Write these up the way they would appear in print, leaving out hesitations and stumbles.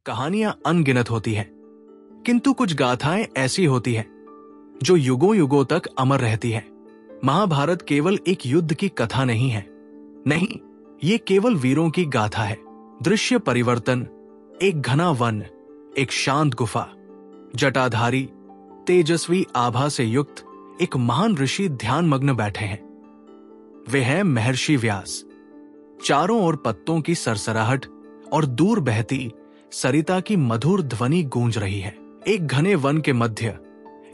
कहानियां अनगिनत होती हैं, किंतु कुछ गाथाएं ऐसी होती हैं जो युगों युगों तक अमर रहती हैं। महाभारत केवल एक युद्ध की कथा नहीं है, नहीं, ये केवल वीरों की गाथा है। दृश्य परिवर्तन, एक घना वन, एक शांत गुफा, जटाधारी तेजस्वी आभा से युक्त एक महान ऋषि ध्यानमग्न बैठे हैं। वे हैं महर्षि व्यास। चारों ओर पत्तों की सरसराहट और दूर बहती सरिता की मधुर ध्वनि गूंज रही है। एक घने वन के मध्य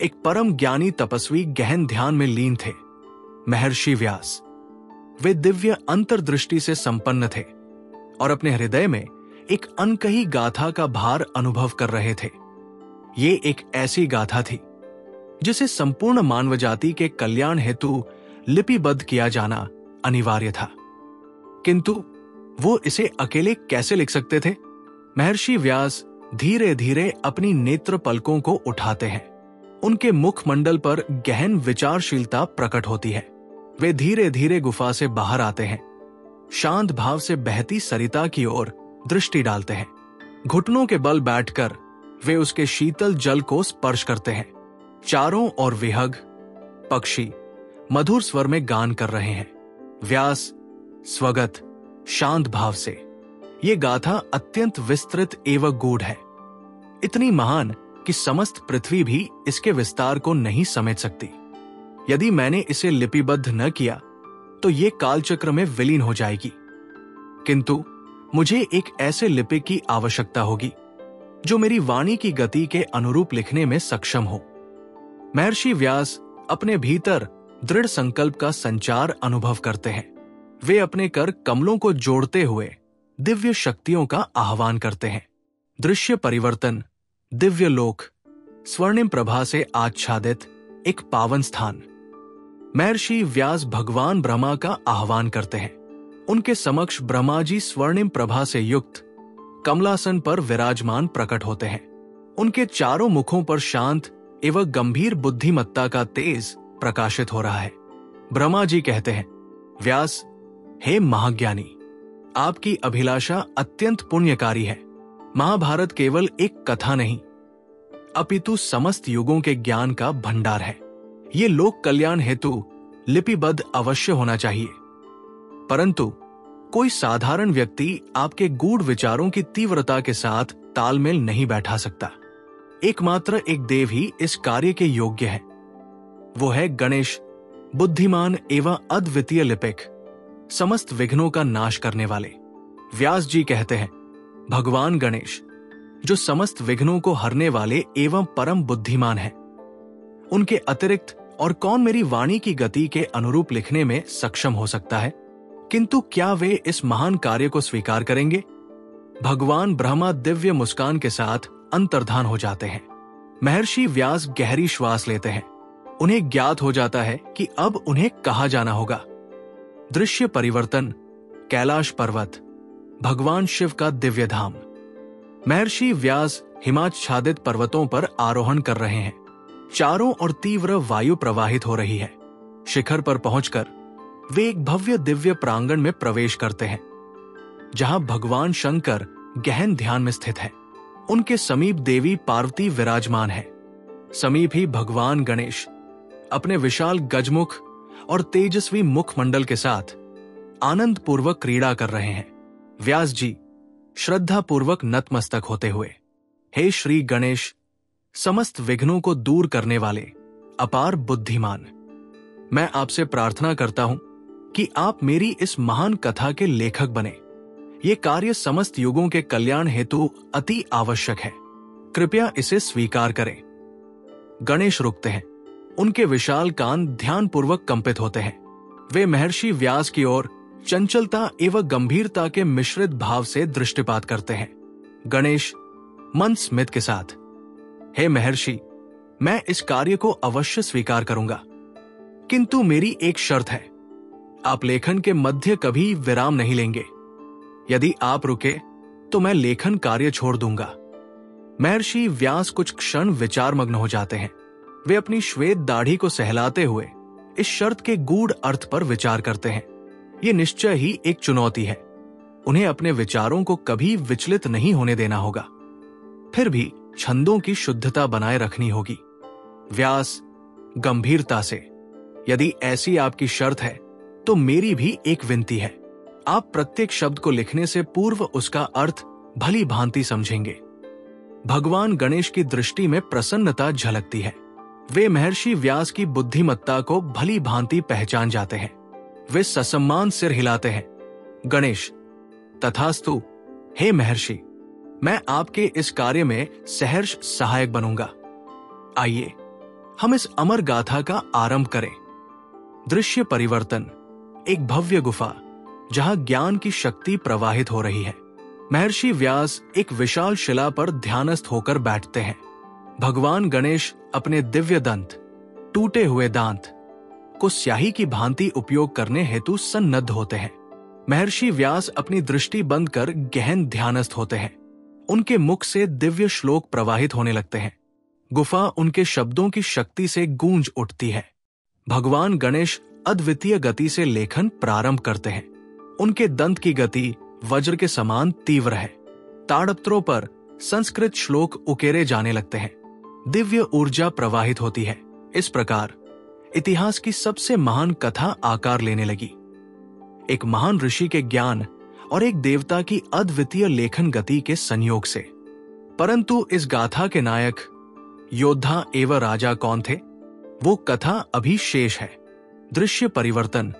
एक परम ज्ञानी तपस्वी गहन ध्यान में लीन थे, महर्षि व्यास। वे दिव्य अंतर्दृष्टि से संपन्न थे और अपने हृदय में एक अनकही गाथा का भार अनुभव कर रहे थे। ये एक ऐसी गाथा थी जिसे संपूर्ण मानव जाति के कल्याण हेतु लिपिबद्ध किया जाना अनिवार्य था। किंतु वो इसे अकेले कैसे लिख सकते थे? महर्षि व्यास धीरे धीरे अपनी नेत्र पलकों को उठाते हैं। उनके मुखमंडल पर गहन विचारशीलता प्रकट होती है। वे धीरे धीरे गुफा से बाहर आते हैं, शांत भाव से बहती सरिता की ओर दृष्टि डालते हैं। घुटनों के बल बैठकर वे उसके शीतल जल को स्पर्श करते हैं। चारों ओर विहग पक्षी मधुर स्वर में गान कर रहे हैं। व्यास स्वगत शांत भाव से। ये गाथा अत्यंत विस्तृत एवं गूढ़ है, इतनी महान कि समस्त पृथ्वी भी इसके विस्तार को नहीं समझ सकती। यदि मैंने इसे लिपिबद्ध न किया तो ये कालचक्र में विलीन हो जाएगी। किंतु मुझे एक ऐसे लिपि की आवश्यकता होगी जो मेरी वाणी की गति के अनुरूप लिखने में सक्षम हो। महर्षि व्यास अपने भीतर दृढ़ संकल्प का संचार अनुभव करते हैं। वे अपने कर कमलों को जोड़ते हुए दिव्य शक्तियों का आह्वान करते हैं। दृश्य परिवर्तन, दिव्य लोक, स्वर्णिम प्रभा से आच्छादित एक पावन स्थान। महर्षि व्यास भगवान ब्रह्मा का आह्वान करते हैं। उनके समक्ष ब्रह्मा जी स्वर्णिम प्रभा से युक्त कमलासन पर विराजमान प्रकट होते हैं। उनके चारों मुखों पर शांत एवं गंभीर बुद्धिमत्ता का तेज प्रकाशित हो रहा है। ब्रह्मा जी कहते हैं, व्यास, हे महाज्ञानी, आपकी अभिलाषा अत्यंत पुण्यकारी है। महाभारत केवल एक कथा नहीं, अपितु समस्त युगों के ज्ञान का भंडार है। ये लोक कल्याण हेतु लिपिबद्ध अवश्य होना चाहिए। परंतु कोई साधारण व्यक्ति आपके गूढ़ विचारों की तीव्रता के साथ तालमेल नहीं बैठा सकता। एकमात्र एक देव ही इस कार्य के योग्य है। वो है गणेश, बुद्धिमान एवं अद्वितीय लिपिक, समस्त विघ्नों का नाश करने वाले। व्यास जी कहते हैं, भगवान गणेश जो समस्त विघ्नों को हरने वाले एवं परम बुद्धिमान है, उनके अतिरिक्त और कौन मेरी वाणी की गति के अनुरूप लिखने में सक्षम हो सकता है? किंतु क्या वे इस महान कार्य को स्वीकार करेंगे? भगवान ब्रह्मा दिव्य मुस्कान के साथ अंतर्धान हो जाते हैं। महर्षि व्यास गहरी श्वास लेते हैं। उन्हें ज्ञात हो जाता है कि अब उन्हें कहा जाना होगा। दृश्य परिवर्तन, कैलाश पर्वत, भगवान शिव का दिव्य धाम। महर्षि व्यास हिमाच्छादित पर्वतों पर आरोहण कर रहे हैं। चारों ओर तीव्र वायु प्रवाहित हो रही है। शिखर पर पहुंचकर वे एक भव्य दिव्य प्रांगण में प्रवेश करते हैं, जहां भगवान शंकर गहन ध्यान में स्थित है। उनके समीप देवी पार्वती विराजमान है। समीप ही भगवान गणेश अपने विशाल गजमुख और तेजस्वी मुखमंडल के साथ आनंद पूर्वक क्रीड़ा कर रहे हैं। व्यास जी श्रद्धा पूर्वक नतमस्तक होते हुए, हे श्री गणेश, समस्त विघ्नों को दूर करने वाले अपार बुद्धिमान, मैं आपसे प्रार्थना करता हूं कि आप मेरी इस महान कथा के लेखक बने। ये कार्य समस्त युगों के कल्याण हेतु अति आवश्यक है। कृपया इसे स्वीकार करें। गणेश रुकते हैं। उनके विशाल कान ध्यानपूर्वक कंपित होते हैं। वे महर्षि व्यास की ओर चंचलता एवं गंभीरता के मिश्रित भाव से दृष्टिपात करते हैं। गणेश मन स्मित के साथ, हे महर्षि, मैं इस कार्य को अवश्य स्वीकार करूंगा, किंतु मेरी एक शर्त है। आप लेखन के मध्य कभी विराम नहीं लेंगे। यदि आप रुके तो मैं लेखन कार्य छोड़ दूंगा। महर्षि व्यास कुछ क्षण विचारमग्न हो जाते हैं। वे अपनी श्वेत दाढ़ी को सहलाते हुए इस शर्त के गूढ़ अर्थ पर विचार करते हैं। ये निश्चय ही एक चुनौती है। उन्हें अपने विचारों को कभी विचलित नहीं होने देना होगा। फिर भी छंदों की शुद्धता बनाए रखनी होगी। व्यास गंभीरता से, यदि ऐसी आपकी शर्त है तो मेरी भी एक विनती है। आप प्रत्येक शब्द को लिखने से पूर्व उसका अर्थ भली भांति समझेंगे। भगवान गणेश की दृष्टि में प्रसन्नता झलकती है। वे महर्षि व्यास की बुद्धिमत्ता को भली भांति पहचान जाते हैं। वे ससम्मान सिर हिलाते हैं। गणेश, तथास्तु। हे महर्षि, मैं आपके इस कार्य में सहर्ष सहायक बनूंगा। आइए हम इस अमर गाथा का आरंभ करें। दृश्य परिवर्तन। एक भव्य गुफा जहां ज्ञान की शक्ति प्रवाहित हो रही है। महर्षि व्यास एक विशाल शिला पर ध्यानस्थ होकर बैठते हैं। भगवान गणेश अपने दिव्य दंत, टूटे हुए दांत को स्याही की भांति उपयोग करने हेतु सन्नद्ध होते हैं। महर्षि व्यास अपनी दृष्टि बंद कर गहन ध्यानस्थ होते हैं। उनके मुख से दिव्य श्लोक प्रवाहित होने लगते हैं। गुफा उनके शब्दों की शक्ति से गूंज उठती है। भगवान गणेश अद्वितीय गति से लेखन प्रारंभ करते हैं। उनके दंत की गति वज्र के समान तीव्र है। ताड़पत्रों पर संस्कृत श्लोक उकेरे जाने लगते हैं। दिव्य ऊर्जा प्रवाहित होती है। इस प्रकार इतिहास की सबसे महान कथा आकार लेने लगी। एक महान ऋषि के ज्ञान और एक देवता की अद्वितीय लेखन गति के संयोग से। परंतु इस गाथा के नायक, योद्धा एवं राजा कौन थे, वो कथा अभी शेष है। दृश्य परिवर्तन